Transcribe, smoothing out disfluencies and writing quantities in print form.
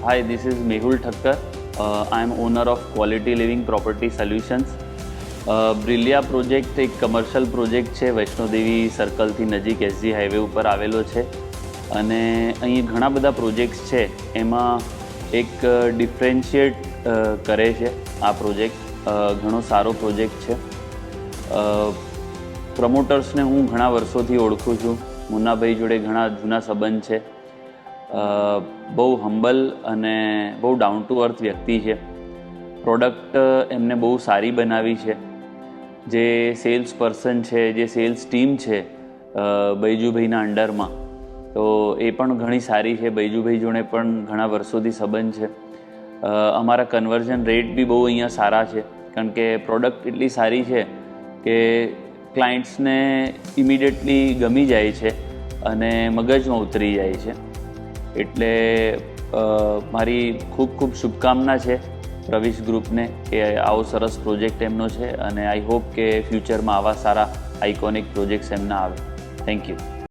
Hi, this is Mehul Thakkar. I am owner of Quality Living Property Solutions. Brilia project એક commercial project છે, વૈષ્ણોદેવી સર્કલથી નજીક SG highway ઉપર આવેલો છે અને અહીં ઘણા બધા પ્રોજેક્ટ્સ છે. એમાં એક ડિફરન્શિએટ કરે છે આ પ્રોજેક્ટ. ઘણો સારો પ્રોજેક્ટ છે. પ્રમોટર્સને હું ઘણા વર્ષોથી ઓળખું છું. મુન્નાભાઈ જોડે ઘણા જૂના સંબંધ છે. બહુ હમ્બલ અને બહુ ડાઉન ટુ અર્થ વ્યક્તિ છે. પ્રોડક્ટ એમને બહુ સારી બનાવી છે. જે સેલ્સ પર્સન છે, જે સેલ્સ ટીમ છે બૈજુભાઈના અંડરમાં, તો એ પણ ઘણી સારી છે. બૈજુભાઈ જોડે પણ ઘણા વર્ષોથી સંબંધ છે. અમારા કન્વર્ઝન રેટ બી બહુ અહીંયા સારા છે, કારણ કે પ્રોડક્ટ એટલી સારી છે કે ક્લાયન્ટ્સને ઇમિડિયેટલી ગમી જાય છે અને મગજમાં ઉતરી જાય છે. એટલે મારી ખૂબ ખૂબ શુભકામના છે પ્રવિશ ગ્રુપને કે આવો સરસ પ્રોજેક્ટ એમનો છે અને આઈ હોપ કે ફ્યુચરમાં આવા સારા આઇકોનિક પ્રોજેક્ટ્સ એમના આવે. Thank you.